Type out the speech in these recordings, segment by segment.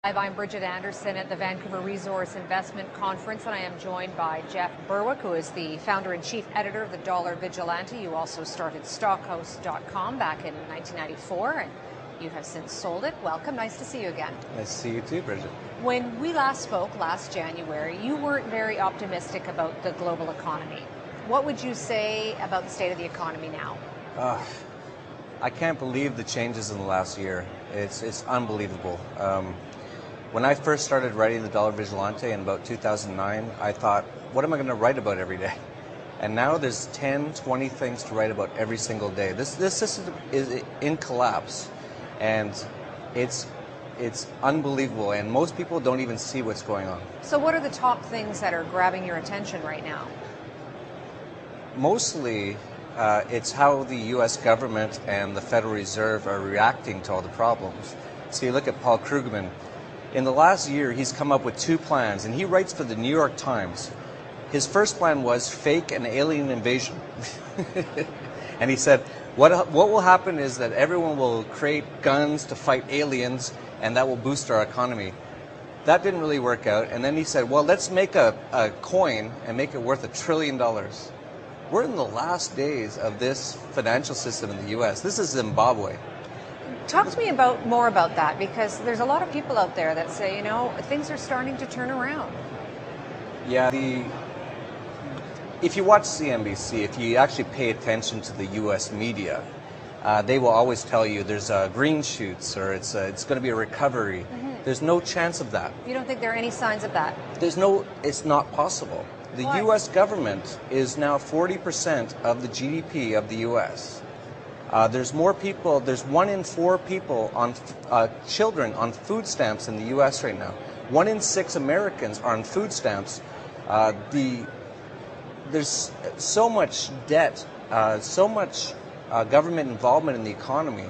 I'm Bridget Anderson at the Vancouver Resource Investment Conference, and I am joined by Jeff Berwick, who is the founder and chief editor of the Dollar Vigilante. You also started Stockhouse.com back in 1994, and you have since sold it. Welcome. Nice to see you again. Nice to see you too, Bridget. When we last spoke last January, you weren't very optimistic about the global economy. What would you say about the state of the economy now? I can't believe the changes in the last year. It's unbelievable. When I first started writing the Dollar Vigilante in about 2009, I thought, what am I going to write about every day? And now there's 10, 20 things to write about every single day. This system is in collapse, and it's unbelievable, and most people don't even see what's going on. So what are the top things that are grabbing your attention right now? Mostly, it's how the U.S. government and the Federal Reserve are reacting to all the problems. So you look at Paul Krugman. In the last year, he's come up with two plans, and he writes for the New York Times. His first plan was fake an alien invasion. And he said, what will happen is that everyone will create guns to fight aliens, and that will boost our economy. That didn't really work out. And then he said, well, let's make a coin and make it worth $1 trillion. We're in the last days of this financial system in the U.S. This is Zimbabwe. Talk to me more about that, because there's a lot of people out there that say, you know, things are starting to turn around. Yeah, if you watch CNBC, if you actually pay attention to the U.S. media, they will always tell you there's green shoots or it's going to be a recovery. Mm-hmm. There's no chance of that. You don't think there are any signs of that? It's not possible. The Why? U.S. government is now 40% of the GDP of the U.S. There's more people, there's 1 in 4 people children on food stamps in the U.S. right now. 1 in 6 Americans are on food stamps. There's so much debt, so much government involvement in the economy.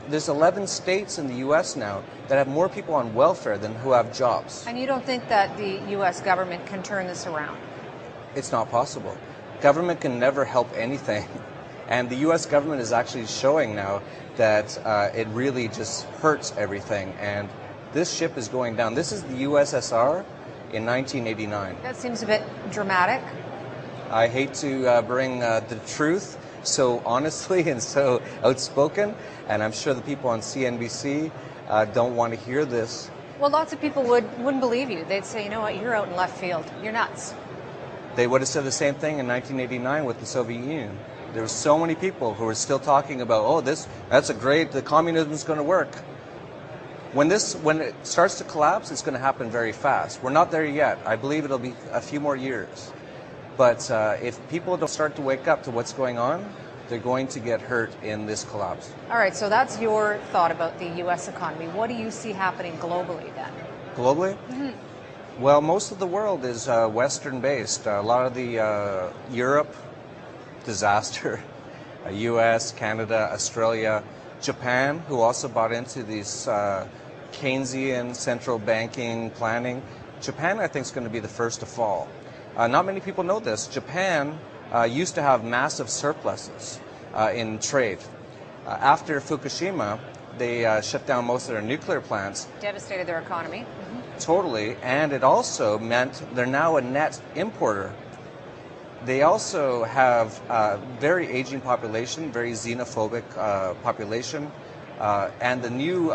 There's 11 states in the U.S. now that have more people on welfare than who have jobs. And you don't think that the U.S. government can turn this around? It's not possible. Government can never help anything. And the U.S. government is actually showing now that it really just hurts everything. And this ship is going down. This is the USSR in 1989. That seems a bit dramatic. I hate to bring the truth so honestly and so outspoken. And I'm sure the people on CNBC don't want to hear this. Well, lots of people wouldn't believe you. They'd say, you know what, you're out in left field. You're nuts. They would have said the same thing in 1989 with the Soviet Union. There were so many people who were still talking about, oh, the communism is going to work. When it starts to collapse, it's going to happen very fast. We're not there yet. I believe it'll be a few more years. But if people don't start to wake up to what's going on, they're going to get hurt in this collapse. All right, so that's your thought about the U.S. economy. What do you see happening globally then? Globally? Mm-hmm. Well, most of the world is Western-based. A lot of the Europe, disaster. U.S., Canada, Australia, Japan, who also bought into these Keynesian central banking planning. Japan, I think, is going to be the first to fall. Not many people know this. Japan used to have massive surpluses in trade. After Fukushima, they shut down most of their nuclear plants. Devastated their economy. Mm-hmm. Totally, and it also meant they're now a net importer. They also have a very aging population, very xenophobic population, and the new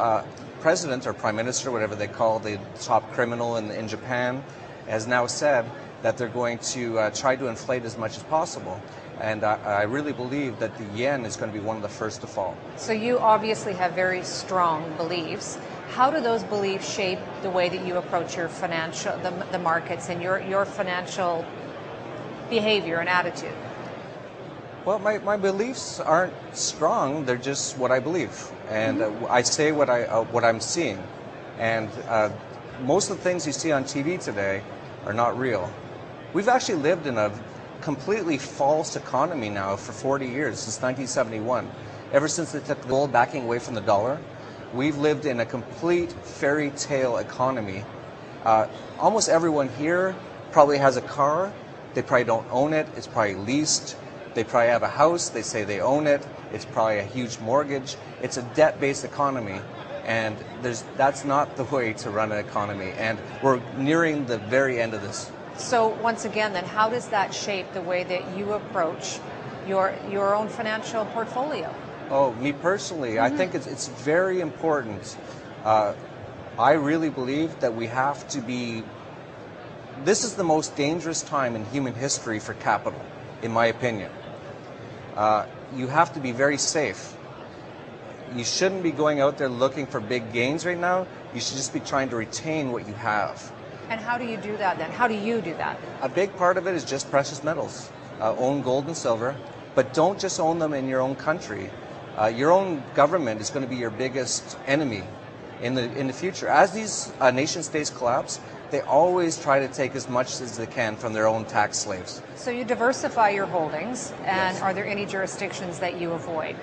president or prime minister, whatever they call the top criminal in Japan, has now said that they're going to try to inflate as much as possible. And I really believe that the yen is going to be one of the first to fall. So you obviously have very strong beliefs. How do those beliefs shape the way that you approach your the markets and your financial behavior and attitude? Well, my beliefs aren't strong. They're just what I believe, and I say what I'm seeing. And most of the things you see on TV today are not real. We've actually lived in a completely false economy now for 40 years, since 1971. Ever since they took the gold backing away from the dollar, we've lived in a complete fairy tale economy. Almost everyone here probably has a car. They probably don't own it. It's probably leased. They probably have a house. They say they own it. It's probably a huge mortgage. It's a debt-based economy. And that's not the way to run an economy. And we're nearing the very end of this. So once again, then, how does that shape the way that you approach your own financial portfolio? Oh, me personally, I think it's very important. I really believe that we have to be. This is the most dangerous time in human history for capital, in my opinion. You have to be very safe. You shouldn't be going out there looking for big gains right now. You should just be trying to retain what you have. And how do you do that then? How do you do that? A big part of it is just precious metals. Own gold and silver, but don't just own them in your own country. Your own government is going to be your biggest enemy in the future. As these nation states collapse, they always try to take as much as they can from their own tax slaves. So you diversify your holdings, and Yes. Are there any jurisdictions that you avoid?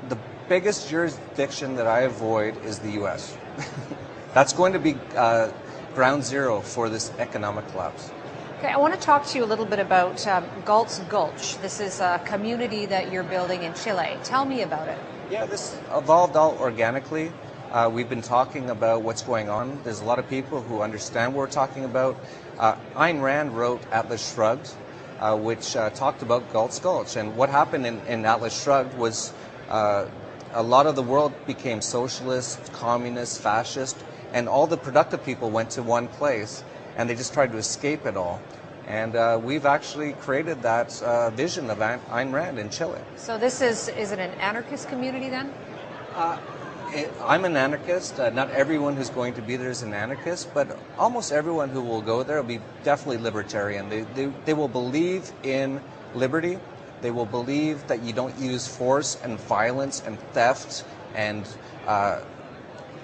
The biggest jurisdiction that I avoid is the U.S. That's going to be ground zero for this economic collapse. Okay, I want to talk to you a little bit about Galt's Gulch. This is a community that you're building in Chile. Tell me about it. Yeah, this evolved all organically. We've been talking about what's going on. There's a lot of people who understand what we're talking about. Ayn Rand wrote Atlas Shrugged, which talked about Galt's Gulch. And what happened in Atlas Shrugged was a lot of the world became socialist, communist, fascist, and all the productive people went to one place, and they just tried to escape it all. And we've actually created that vision of Ayn Rand in Chile. So this is it an anarchist community then? I'm an anarchist. Not everyone who's going to be there is an anarchist, but almost everyone who will go there will be definitely libertarian. They will believe in liberty. They will believe that you don't use force and violence and theft and...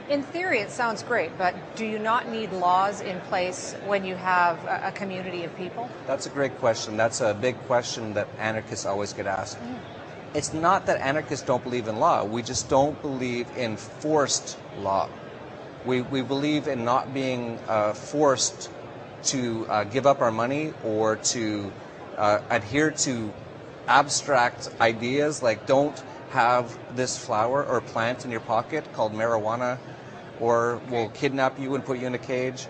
In theory, it sounds great, but do you not need laws in place when you have a community of people? That's a great question. That's a big question that anarchists always get asked. It's not that anarchists don't believe in law. We just don't believe in forced law. We believe in not being forced to give up our money or to adhere to abstract ideas like don't have this flower or plant in your pocket called marijuana, or we'll kidnap you and put you in a cage.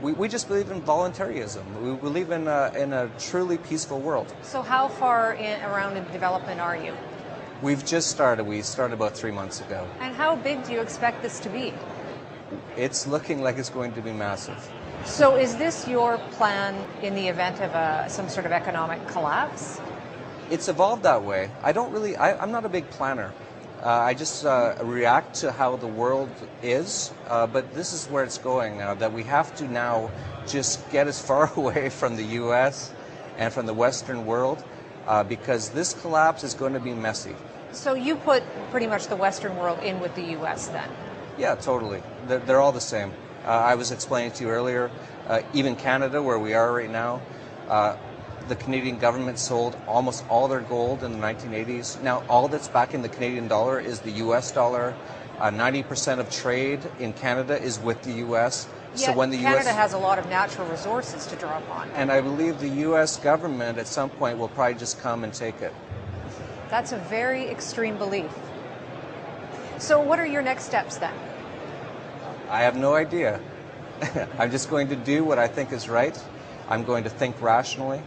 We just believe in voluntarism. We believe in a truly peaceful world. So how far around in development are you? We've just started. We started about 3 months ago. And how big do you expect this to be? It's looking like it's going to be massive. So is this your plan in the event of some sort of economic collapse? It's evolved that way. I'm not a big planner. I just react to how the world is, but this is where it's going now, that we have to now just get as far away from the U.S. and from the Western world because this collapse is going to be messy. So you put pretty much the Western world in with the U.S. then? Yeah, totally. They're all the same. I was explaining to you earlier, even Canada, where we are right now, the Canadian government sold almost all their gold in the 1980s. Now, all that's back in the Canadian dollar is the U.S. dollar. 90% of trade in Canada is with the U.S. Yet Canada has a lot of natural resources to draw upon. And I believe the U.S. government at some point will probably just come and take it. That's a very extreme belief. So what are your next steps then? I have no idea. I'm just going to do what I think is right. I'm going to think rationally.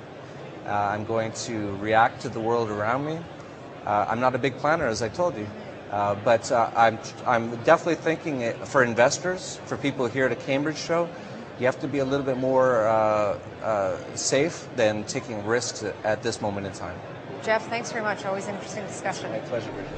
I'm going to react to the world around me. I'm not a big planner, as I told you, but I'm definitely thinking for investors, for people here at a Cambridge show, you have to be a little bit more safe than taking risks at this moment in time. Jeff, thanks very much. Always an interesting discussion. My pleasure, Bridget.